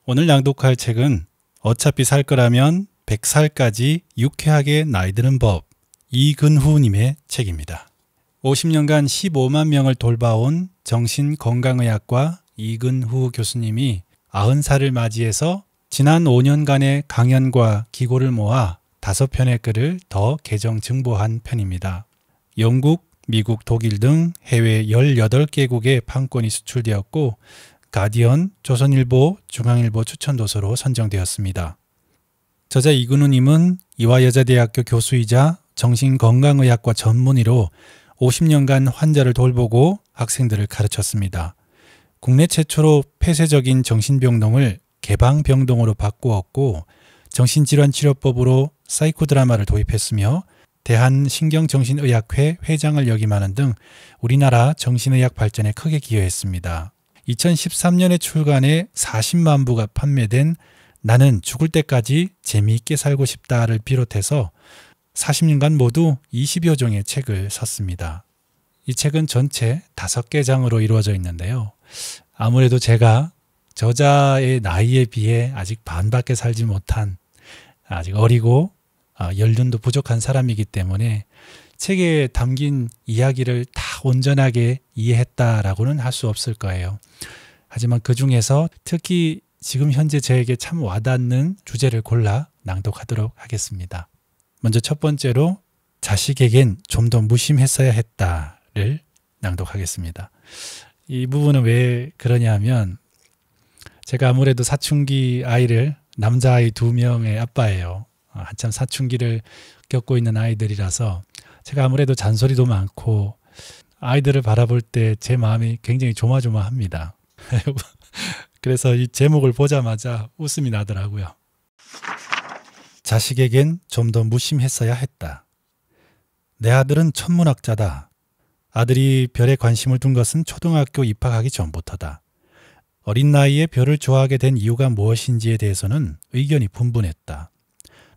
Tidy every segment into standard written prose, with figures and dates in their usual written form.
오늘 낭독할 책은 어차피 살 거라면 100살까지 유쾌하게 나이 드는 법, 이근후님의 책입니다. 50년간 15만 명을 돌봐온 정신건강의학과 이근후 교수님이 90살을 맞이해서 지난 5년간의 강연과 기고를 모아 5편의 글을 더 개정 증보한 편입니다. 영국, 미국, 독일 등 해외 18개국에 판권이 수출되었고 가디언, 조선일보, 중앙일보 추천도서로 선정되었습니다. 저자 이근후님은 이화여자대학교 교수이자 정신건강의학과 전문의로 50년간 환자를 돌보고 학생들을 가르쳤습니다. 국내 최초로 폐쇄적인 정신병동을 개방병동으로 바꾸었고 정신질환치료법으로 사이코드라마를 도입했으며 대한신경정신의학회 회장을 역임하는 등 우리나라 정신의학 발전에 크게 기여했습니다. 2013년에 출간해 40만 부가 판매된 나는 죽을 때까지 재미있게 살고 싶다를 비롯해서 40년간 모두 20여 종의 책을 썼습니다. 이 책은 전체 5개 장으로 이루어져 있는데요. 아무래도 제가 저자의 나이에 비해 아직 반밖에 살지 못한 아직 어리고 연륜도 부족한 사람이기 때문에 책에 담긴 이야기를 다 온전하게 이해했다라고는 할 수 없을 거예요. 하지만 그 중에서 특히 지금 현재 저에게 참 와닿는 주제를 골라 낭독하도록 하겠습니다. 먼저 첫 번째로 자식에겐 좀 더 무심했어야 했다를 낭독하겠습니다. 이 부분은 왜 그러냐 하면 제가 아무래도 사춘기 아이를 남자아이 2명의 아빠예요. 한참 사춘기를 겪고 있는 아이들이라서 제가 아무래도 잔소리도 많고 아이들을 바라볼 때 제 마음이 굉장히 조마조마합니다. 그래서 이 제목을 보자마자 웃음이 나더라고요. 자식에겐 좀 더 무심했어야 했다. 내 아들은 천문학자다. 아들이 별에 관심을 둔 것은 초등학교 입학하기 전부터다. 어린 나이에 별을 좋아하게 된 이유가 무엇인지에 대해서는 의견이 분분했다.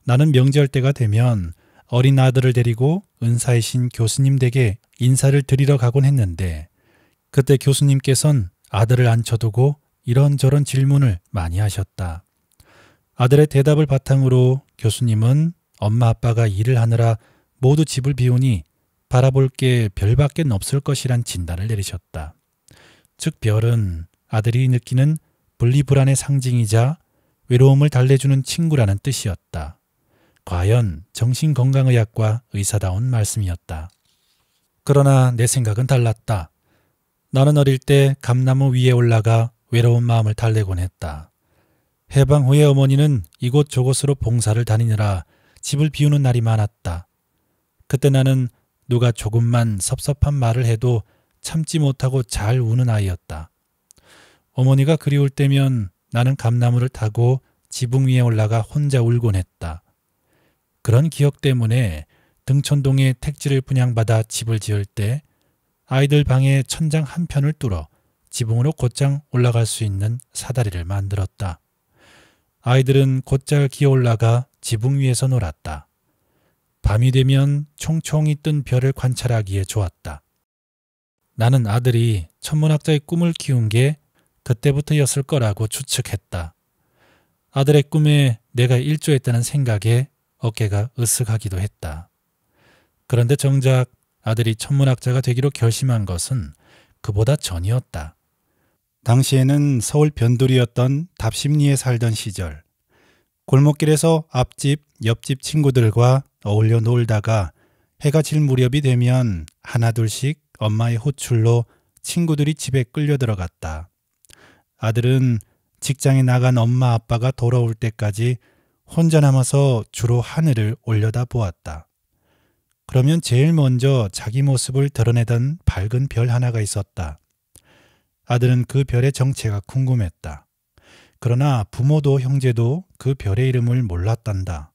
나는 명절 때가 되면 어린 아들을 데리고 은사이신 교수님 댁에 인사를 드리러 가곤 했는데 그때 교수님께선 아들을 앉혀두고 이런저런 질문을 많이 하셨다. 아들의 대답을 바탕으로 교수님은 엄마 아빠가 일을 하느라 모두 집을 비우니 바라볼 게 별밖에 없을 것이란 진단을 내리셨다. 즉 별은 아들이 느끼는 분리불안의 상징이자 외로움을 달래주는 친구라는 뜻이었다. 과연 정신건강의학과 의사다운 말씀이었다. 그러나 내 생각은 달랐다. 나는 어릴 때 감나무 위에 올라가 외로운 마음을 달래곤 했다. 해방 후에 어머니는 이곳저곳으로 봉사를 다니느라 집을 비우는 날이 많았다. 그때 나는 누가 조금만 섭섭한 말을 해도 참지 못하고 잘 우는 아이였다. 어머니가 그리울 때면 나는 감나무를 타고 지붕 위에 올라가 혼자 울곤 했다. 그런 기억 때문에 등촌동에 택지를 분양받아 집을 지을 때 아이들 방의 천장 한 편을 뚫어 지붕으로 곧장 올라갈 수 있는 사다리를 만들었다. 아이들은 곧잘 기어 올라가 지붕 위에서 놀았다. 밤이 되면 총총히 뜬 별을 관찰하기에 좋았다. 나는 아들이 천문학자의 꿈을 키운 게 그때부터였을 거라고 추측했다. 아들의 꿈에 내가 일조했다는 생각에 어깨가 으쓱하기도 했다. 그런데 정작 아들이 천문학자가 되기로 결심한 것은 그보다 전이었다. 당시에는 서울 변두리였던 답심리에 살던 시절 골목길에서 앞집, 옆집 친구들과 어울려 놀다가 해가 질 무렵이 되면 하나둘씩 엄마의 호출로 친구들이 집에 끌려 들어갔다. 아들은 직장에 나간 엄마 아빠가 돌아올 때까지 혼자 남아서 주로 하늘을 올려다 보았다. 그러면 제일 먼저 자기 모습을 드러내던 밝은 별 하나가 있었다. 아들은 그 별의 정체가 궁금했다. 그러나 부모도 형제도 그 별의 이름을 몰랐단다.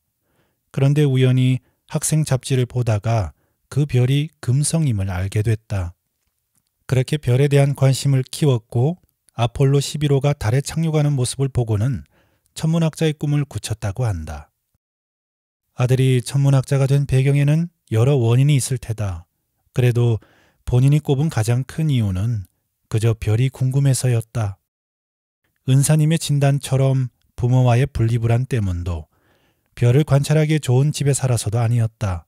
그런데 우연히 학생 잡지를 보다가 그 별이 금성임을 알게 됐다. 그렇게 별에 대한 관심을 키웠고 아폴로 11호가 달에 착륙하는 모습을 보고는 천문학자의 꿈을 굳혔다고 한다. 아들이 천문학자가 된 배경에는 여러 원인이 있을 테다. 그래도 본인이 꼽은 가장 큰 이유는 그저 별이 궁금해서였다. 은사님의 진단처럼 부모와의 분리불안 때문도 별을 관찰하기에 좋은 집에 살아서도 아니었다.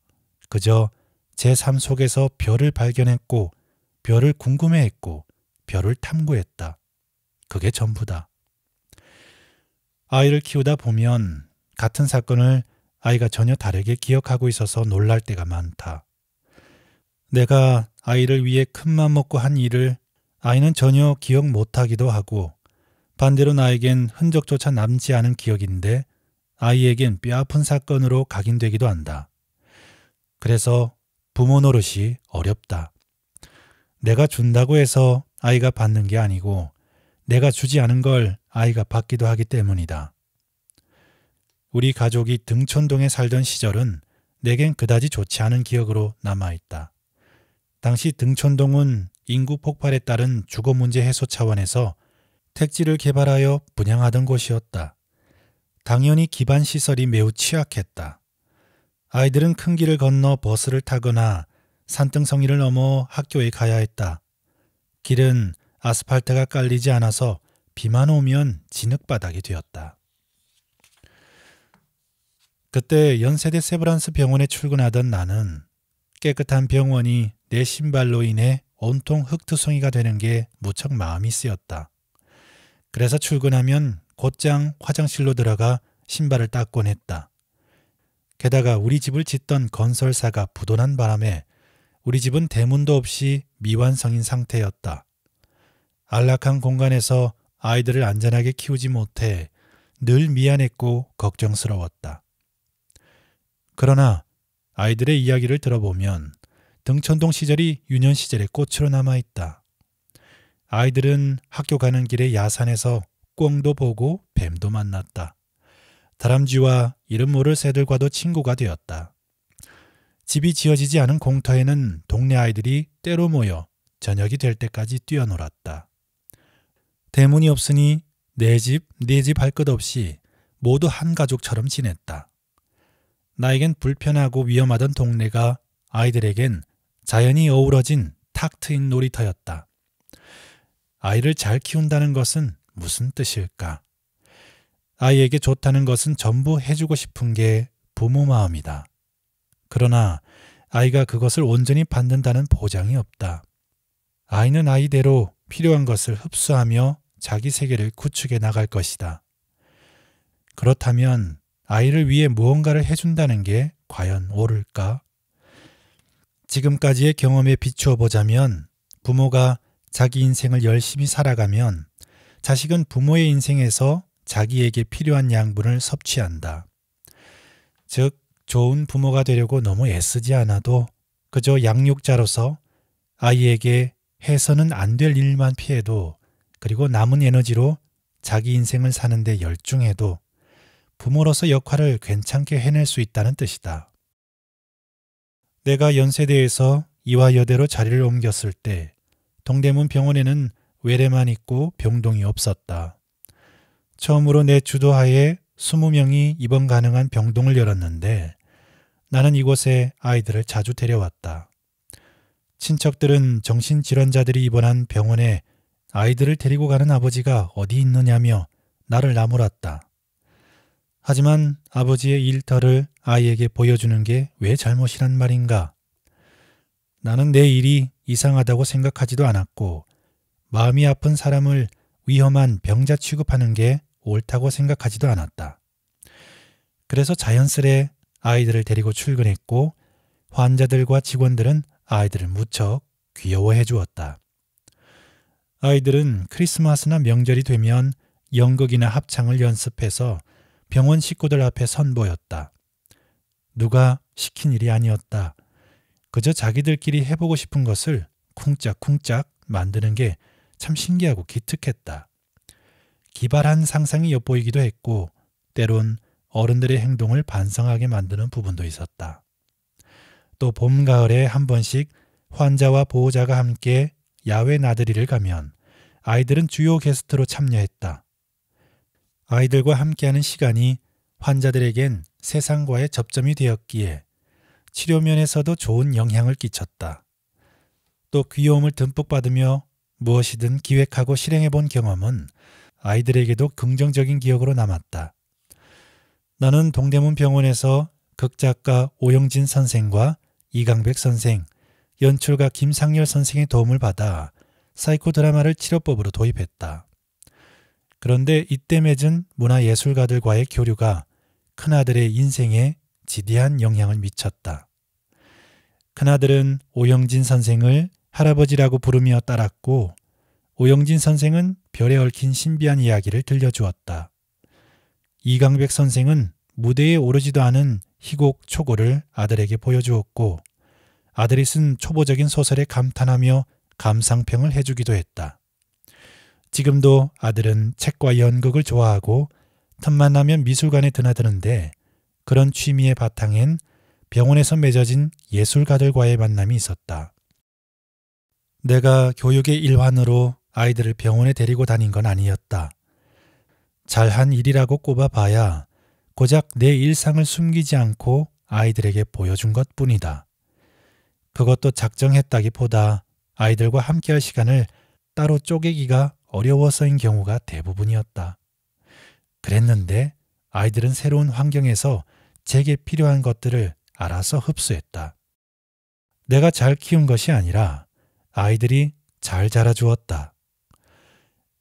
그저 제 삶 속에서 별을 발견했고 별을 궁금해했고 별을 탐구했다. 그게 전부다. 아이를 키우다 보면 같은 사건을 아이가 전혀 다르게 기억하고 있어서 놀랄 때가 많다. 내가 아이를 위해 큰맘 먹고 한 일을 아이는 전혀 기억 못하기도 하고 반대로 나에겐 흔적조차 남지 않은 기억인데 아이에겐 뼈아픈 사건으로 각인되기도 한다. 그래서 부모 노릇이 어렵다. 내가 준다고 해서 아이가 받는 게 아니고 내가 주지 않은 걸 아이가 받기도 하기 때문이다. 우리 가족이 등촌동에 살던 시절은 내겐 그다지 좋지 않은 기억으로 남아있다. 당시 등촌동은 인구 폭발에 따른 주거 문제 해소 차원에서 택지를 개발하여 분양하던 곳이었다. 당연히 기반 시설이 매우 취약했다. 아이들은 큰 길을 건너 버스를 타거나 산등성이를 넘어 학교에 가야 했다. 길은 아스팔트가 깔리지 않아서 비만 오면 진흙바닥이 되었다. 그때 연세대 세브란스 병원에 출근하던 나는 깨끗한 병원이 내 신발로 인해 온통 흙투성이가 되는 게 무척 마음이 쓰였다. 그래서 출근하면 곧장 화장실로 들어가 신발을 닦곤 했다. 게다가 우리 집을 짓던 건설사가 부도난 바람에 우리 집은 대문도 없이 미완성인 상태였다. 안락한 공간에서 아이들을 안전하게 키우지 못해 늘 미안했고 걱정스러웠다. 그러나 아이들의 이야기를 들어보면 등촌동 시절이 유년 시절의 꽃으로 남아있다. 아이들은 학교 가는 길에 야산에서 꿩도 보고 뱀도 만났다. 다람쥐와 이름 모를 새들과도 친구가 되었다. 집이 지어지지 않은 공터에는 동네 아이들이 때로 모여 저녁이 될 때까지 뛰어놀았다. 대문이 없으니 내 집, 네 집 할 것 없이 모두 한 가족처럼 지냈다. 나에겐 불편하고 위험하던 동네가 아이들에겐 자연이 어우러진 탁 트인 놀이터였다. 아이를 잘 키운다는 것은 무슨 뜻일까? 아이에게 좋다는 것은 전부 해주고 싶은 게 부모 마음이다. 그러나 아이가 그것을 온전히 받는다는 보장이 없다. 아이는 아이대로 필요한 것을 흡수하며 자기 세계를 구축해 나갈 것이다. 그렇다면 아이를 위해 무언가를 해준다는 게 과연 옳을까? 지금까지의 경험에 비추어 보자면 부모가 자기 인생을 열심히 살아가면 자식은 부모의 인생에서 자기에게 필요한 양분을 섭취한다. 즉, 좋은 부모가 되려고 너무 애쓰지 않아도 그저 양육자로서 아이에게 해서는 안 될 일만 피해도 그리고 남은 에너지로 자기 인생을 사는데 열중해도 부모로서 역할을 괜찮게 해낼 수 있다는 뜻이다. 내가 연세대에서 이화여대로 자리를 옮겼을 때 동대문 병원에는 외래만 있고 병동이 없었다. 처음으로 내 주도하에 20명이 입원 가능한 병동을 열었는데 나는 이곳에 아이들을 자주 데려왔다. 친척들은 정신질환자들이 입원한 병원에 아이들을 데리고 가는 아버지가 어디 있느냐며 나를 나무랐다. 하지만 아버지의 일터를 아이에게 보여주는 게 왜 잘못이란 말인가? 나는 내 일이 이상하다고 생각하지도 않았고 마음이 아픈 사람을 위험한 병자 취급하는 게 옳다고 생각하지도 않았다. 그래서 자연스레 아이들을 데리고 출근했고 환자들과 직원들은 아이들을 무척 귀여워해 주었다. 아이들은 크리스마스나 명절이 되면 연극이나 합창을 연습해서 병원 식구들 앞에 선보였다. 누가 시킨 일이 아니었다. 그저 자기들끼리 해보고 싶은 것을 쿵짝쿵짝 만드는 게 참 신기하고 기특했다. 기발한 상상이 엿보이기도 했고 때론 어른들의 행동을 반성하게 만드는 부분도 있었다. 또 봄, 가을에 한 번씩 환자와 보호자가 함께 야외 나들이를 가면 아이들은 주요 게스트로 참여했다. 아이들과 함께하는 시간이 환자들에겐 세상과의 접점이 되었기에 치료 면에서도 좋은 영향을 끼쳤다. 또 귀여움을 듬뿍 받으며 무엇이든 기획하고 실행해 본 경험은 아이들에게도 긍정적인 기억으로 남았다. 나는 동대문 병원에서 극작가 오영진 선생과 이강백 선생, 연출가 김상열 선생의 도움을 받아 사이코 드라마를 치료법으로 도입했다. 그런데 이때 맺은 문화예술가들과의 교류가 큰아들의 인생에 지대한 영향을 미쳤다. 큰아들은 오영진 선생을 할아버지라고 부르며 따랐고 오영진 선생은 별에 얽힌 신비한 이야기를 들려주었다. 이강백 선생은 무대에 오르지도 않은 희곡 초고를 아들에게 보여주었고 아들이 쓴 초보적인 소설에 감탄하며 감상평을 해주기도 했다. 지금도 아들은 책과 연극을 좋아하고 틈만 나면 미술관에 드나드는데 그런 취미의 바탕엔 병원에서 맺어진 예술가들과의 만남이 있었다. 내가 교육의 일환으로 아이들을 병원에 데리고 다닌 건 아니었다. 잘한 일이라고 꼽아봐야 고작 내 일상을 숨기지 않고 아이들에게 보여준 것뿐이다. 그것도 작정했다기보다 아이들과 함께할 시간을 따로 쪼개기가 어려워서인 경우가 대부분이었다. 그랬는데 아이들은 새로운 환경에서 제게 필요한 것들을 알아서 흡수했다. 내가 잘 키운 것이 아니라 아이들이 잘 자라주었다.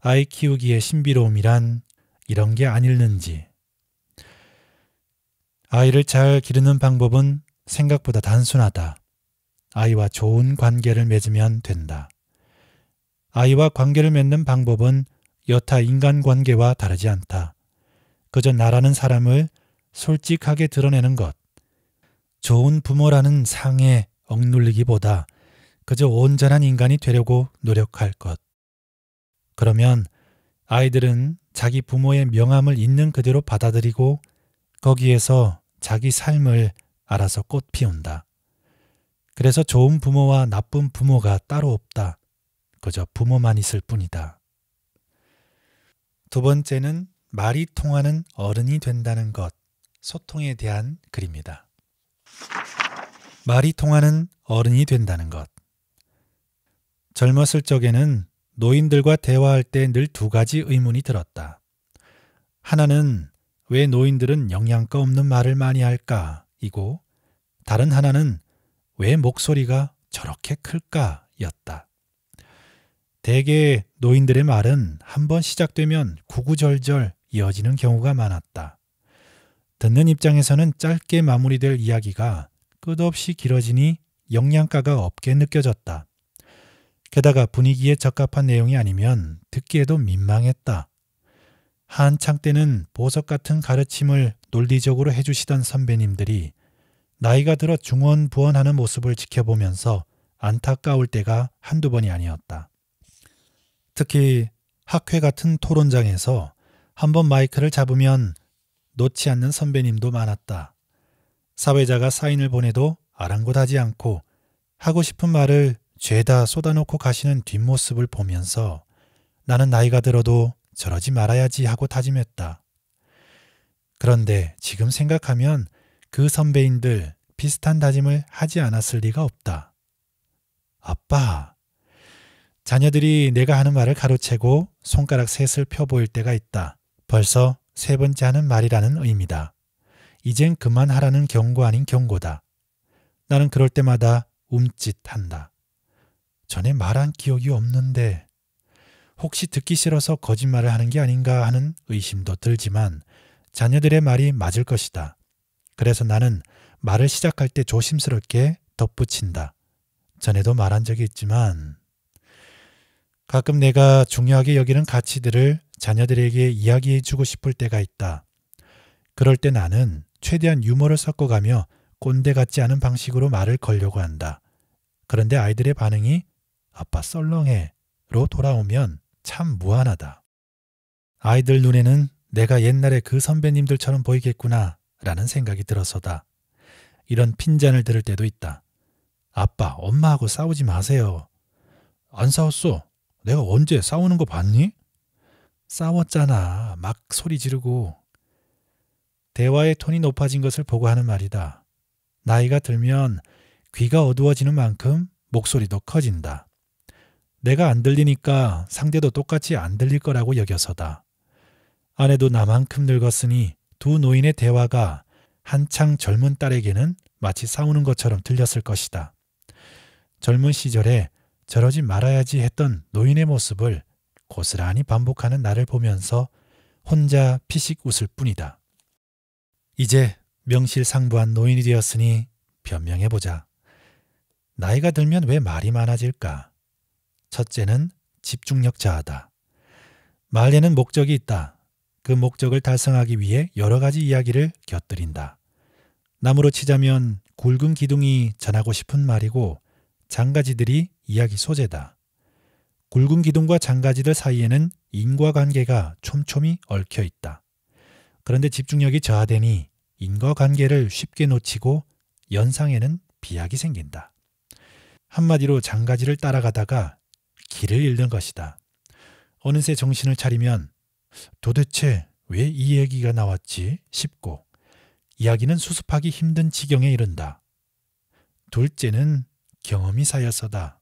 아이 키우기의 신비로움이란 이런 게 아닐는지. 아이를 잘 기르는 방법은 생각보다 단순하다. 아이와 좋은 관계를 맺으면 된다. 아이와 관계를 맺는 방법은 여타 인간관계와 다르지 않다. 그저 나라는 사람을 솔직하게 드러내는 것. 좋은 부모라는 상에 억눌리기보다 그저 온전한 인간이 되려고 노력할 것. 그러면 아이들은 자기 부모의 명함을 있는 그대로 받아들이고 거기에서 자기 삶을 알아서 꽃 피운다. 그래서 좋은 부모와 나쁜 부모가 따로 없다. 그저 부모만 있을 뿐이다. 두 번째는 말이 통하는 어른이 된다는 것, 소통에 대한 글입니다. 말이 통하는 어른이 된다는 것. 젊었을 적에는 노인들과 대화할 때 늘 두 가지 의문이 들었다. 하나는 왜 노인들은 영양가 없는 말을 많이 할까? 이고 다른 하나는 왜 목소리가 저렇게 클까? 였다. 대개 노인들의 말은 한번 시작되면 구구절절 이어지는 경우가 많았다. 듣는 입장에서는 짧게 마무리될 이야기가 끝없이 길어지니 영양가가 없게 느껴졌다. 게다가 분위기에 적합한 내용이 아니면 듣기에도 민망했다. 한창 때는 보석 같은 가르침을 논리적으로 해주시던 선배님들이 나이가 들어 중언부언하는 모습을 지켜보면서 안타까울 때가 한두 번이 아니었다. 특히 학회 같은 토론장에서 한번 마이크를 잡으면 놓지 않는 선배님도 많았다. 사회자가 사인을 보내도 아랑곳하지 않고 하고 싶은 말을 죄다 쏟아놓고 가시는 뒷모습을 보면서 나는 나이가 들어도 저러지 말아야지 하고 다짐했다. 그런데 지금 생각하면 그 선배인들 비슷한 다짐을 하지 않았을 리가 없다. 아빠, 자녀들이 내가 하는 말을 가로채고 손가락 셋을 펴보일 때가 있다. 벌써 세 번째 하는 말이라는 의미다. 이젠 그만하라는 경고 아닌 경고다. 나는 그럴 때마다 움찔한다. 전에 말한 기억이 없는데 혹시 듣기 싫어서 거짓말을 하는 게 아닌가 하는 의심도 들지만 자녀들의 말이 맞을 것이다. 그래서 나는 말을 시작할 때 조심스럽게 덧붙인다. 전에도 말한 적이 있지만 가끔 내가 중요하게 여기는 가치들을 자녀들에게 이야기해 주고 싶을 때가 있다. 그럴 때 나는 최대한 유머를 섞어가며 꼰대 같지 않은 방식으로 말을 걸려고 한다. 그런데 아이들의 반응이 아빠 썰렁해로 돌아오면 참 무한하다. 아이들 눈에는 내가 옛날에 그 선배님들처럼 보이겠구나 라는 생각이 들어서다. 이런 핀잔을 들을 때도 있다. 아빠, 엄마하고 싸우지 마세요. 안 싸웠어. 내가 언제 싸우는 거 봤니? 싸웠잖아. 막 소리 지르고. 대화의 톤이 높아진 것을 보고 하는 말이다. 나이가 들면 귀가 어두워지는 만큼 목소리도 커진다. 내가 안 들리니까 상대도 똑같이 안 들릴 거라고 여겨서다. 아내도 나만큼 늙었으니 두 노인의 대화가 한창 젊은 딸에게는 마치 싸우는 것처럼 들렸을 것이다. 젊은 시절에 저러지 말아야지 했던 노인의 모습을 고스란히 반복하는 나를 보면서 혼자 피식 웃을 뿐이다. 이제 명실상부한 노인이 되었으니 변명해보자. 나이가 들면 왜 말이 많아질까? 첫째는 집중력 저하다. 말에는 목적이 있다. 그 목적을 달성하기 위해 여러 가지 이야기를 곁들인다. 나무로 치자면 굵은 기둥이 전하고 싶은 말이고 장가지들이 이야기 소재다. 굵은 기둥과 장가지들 사이에는 인과관계가 촘촘히 얽혀 있다. 그런데 집중력이 저하되니 인과관계를 쉽게 놓치고 연상에는 비약이 생긴다. 한마디로 장가지를 따라가다가 길을 잃는 것이다. 어느새 정신을 차리면 도대체 왜 이 얘기가 나왔지 싶고 이야기는 수습하기 힘든 지경에 이른다. 둘째는 경험이 쌓여서다.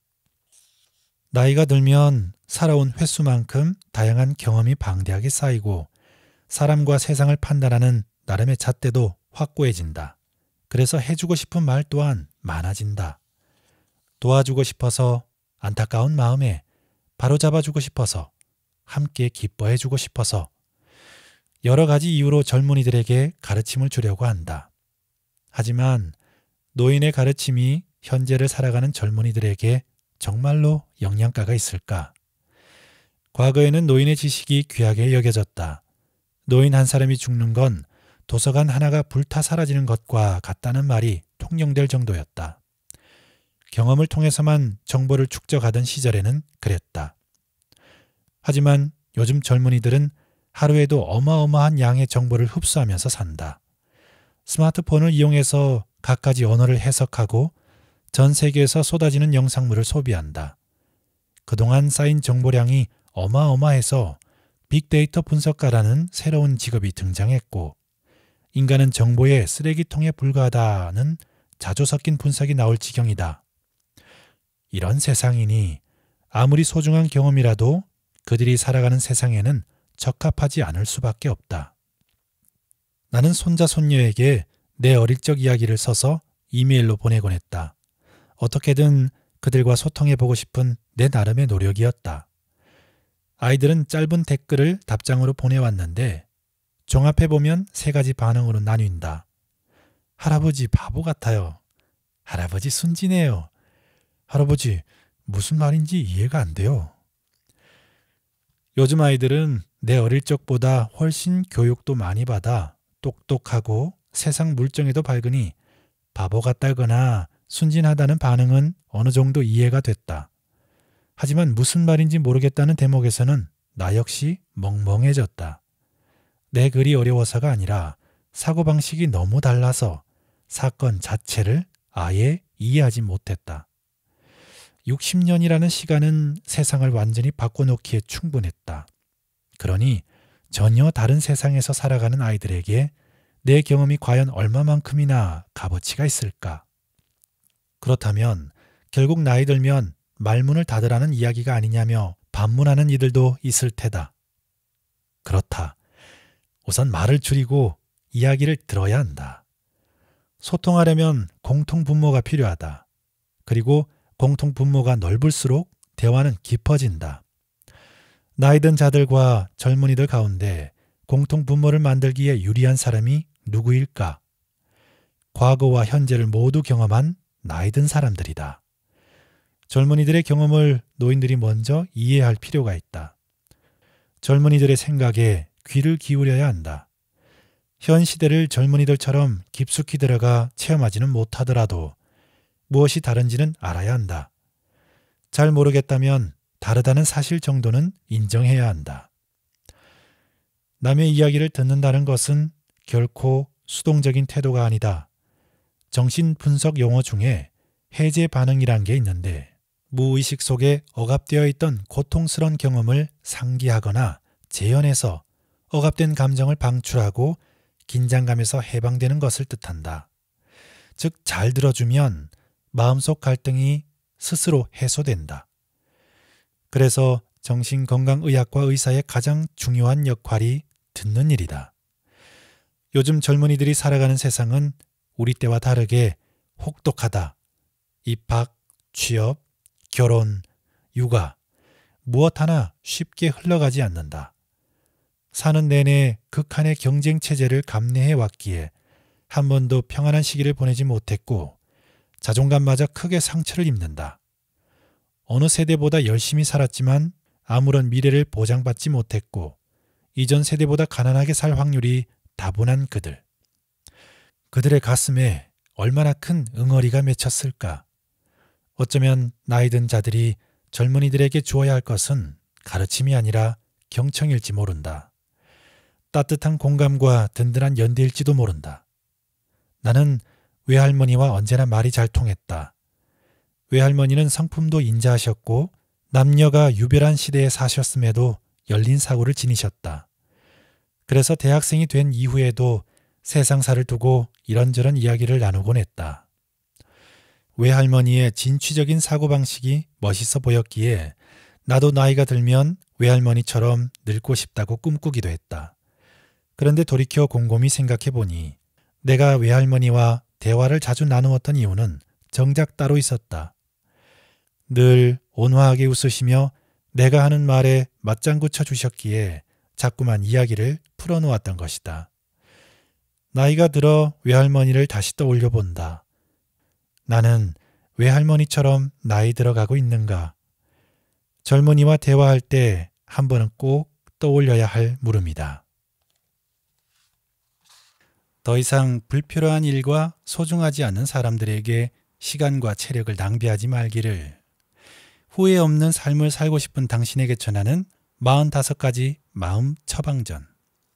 나이가 들면 살아온 횟수만큼 다양한 경험이 방대하게 쌓이고 사람과 세상을 판단하는 나름의 잣대도 확고해진다. 그래서 해주고 싶은 말 또한 많아진다. 도와주고 싶어서, 안타까운 마음에 바로잡아주고 싶어서, 함께 기뻐해주고 싶어서 여러 가지 이유로 젊은이들에게 가르침을 주려고 한다. 하지만 노인의 가르침이 현재를 살아가는 젊은이들에게 정말로 영양가가 있을까? 과거에는 노인의 지식이 귀하게 여겨졌다. 노인 한 사람이 죽는 건 도서관 하나가 불타 사라지는 것과 같다는 말이 통용될 정도였다. 경험을 통해서만 정보를 축적하던 시절에는 그랬다. 하지만 요즘 젊은이들은 하루에도 어마어마한 양의 정보를 흡수하면서 산다. 스마트폰을 이용해서 갖가지 언어를 해석하고 전 세계에서 쏟아지는 영상물을 소비한다. 그동안 쌓인 정보량이 어마어마해서 빅데이터 분석가라는 새로운 직업이 등장했고 인간은 정보의 쓰레기통에 불과하다는 자주 섞인 분석이 나올 지경이다. 이런 세상이니 아무리 소중한 경험이라도 그들이 살아가는 세상에는 적합하지 않을 수밖에 없다. 나는 손자 손녀에게 내 어릴 적 이야기를 써서 이메일로 보내곤 했다. 어떻게든 그들과 소통해보고 싶은 내 나름의 노력이었다. 아이들은 짧은 댓글을 답장으로 보내왔는데 종합해보면 세 가지 반응으로 나뉜다. 할아버지 바보 같아요. 할아버지 순진해요. 할아버지 무슨 말인지 이해가 안 돼요. 요즘 아이들은 내 어릴 적보다 훨씬 교육도 많이 받아 똑똑하고 세상 물정에도 밝으니 바보 같다거나 순진하다는 반응은 어느 정도 이해가 됐다. 하지만 무슨 말인지 모르겠다는 대목에서는 나 역시 멍멍해졌다. 내 글이 어려워서가 아니라 사고방식이 너무 달라서 사건 자체를 아예 이해하지 못했다. 60년이라는 시간은 세상을 완전히 바꿔놓기에 충분했다. 그러니 전혀 다른 세상에서 살아가는 아이들에게 내 경험이 과연 얼마만큼이나 값어치가 있을까? 그렇다면 결국 나이 들면 말문을 닫으라는 이야기가 아니냐며 반문하는 이들도 있을 테다. 그렇다. 우선 말을 줄이고 이야기를 들어야 한다. 소통하려면 공통분모가 필요하다. 그리고 공통분모가 넓을수록 대화는 깊어진다. 나이 든 자들과 젊은이들 가운데 공통분모를 만들기에 유리한 사람이 누구일까? 과거와 현재를 모두 경험한 나이 든 사람들이다. 젊은이들의 경험을 노인들이 먼저 이해할 필요가 있다. 젊은이들의 생각에 귀를 기울여야 한다. 현 시대를 젊은이들처럼 깊숙이 들어가 체험하지는 못하더라도 무엇이 다른지는 알아야 한다. 잘 모르겠다면 다르다는 사실 정도는 인정해야 한다. 남의 이야기를 듣는다는 것은 결코 수동적인 태도가 아니다. 정신분석 용어 중에 해제 반응이란 게 있는데 무의식 속에 억압되어 있던 고통스러운 경험을 상기하거나 재현해서 억압된 감정을 방출하고 긴장감에서 해방되는 것을 뜻한다. 즉, 잘 들어주면 마음속 갈등이 스스로 해소된다. 그래서 정신건강의학과 의사의 가장 중요한 역할이 듣는 일이다. 요즘 젊은이들이 살아가는 세상은 우리 때와 다르게 혹독하다. 입학, 취업, 결혼, 육아, 무엇 하나 쉽게 흘러가지 않는다. 사는 내내 극한의 경쟁 체제를 감내해 왔기에 한 번도 평안한 시기를 보내지 못했고 자존감마저 크게 상처를 입는다. 어느 세대보다 열심히 살았지만 아무런 미래를 보장받지 못했고 이전 세대보다 가난하게 살 확률이 다분한 그들. 그들의 가슴에 얼마나 큰 응어리가 맺혔을까. 어쩌면 나이 든 자들이 젊은이들에게 주어야 할 것은 가르침이 아니라 경청일지 모른다. 따뜻한 공감과 든든한 연대일지도 모른다. 나는 외할머니와 언제나 말이 잘 통했다. 외할머니는 성품도 인자하셨고 남녀가 유별한 시대에 사셨음에도 열린 사고를 지니셨다. 그래서 대학생이 된 이후에도 세상사를 두고 이런저런 이야기를 나누곤 했다. 외할머니의 진취적인 사고방식이 멋있어 보였기에 나도 나이가 들면 외할머니처럼 늙고 싶다고 꿈꾸기도 했다. 그런데 돌이켜 곰곰이 생각해보니 내가 외할머니와 대화를 자주 나누었던 이유는 정작 따로 있었다. 늘 온화하게 웃으시며 내가 하는 말에 맞장구 쳐주셨기에 자꾸만 이야기를 풀어놓았던 것이다. 나이가 들어 외할머니를 다시 떠올려 본다. 나는 외할머니처럼 나이 들어가고 있는가? 젊은이와 대화할 때 한 번은 꼭 떠올려야 할 물음이다. 더 이상 불필요한 일과 소중하지 않은 사람들에게 시간과 체력을 낭비하지 말기를. 후회 없는 삶을 살고 싶은 당신에게 전하는 45가지 마음 처방전.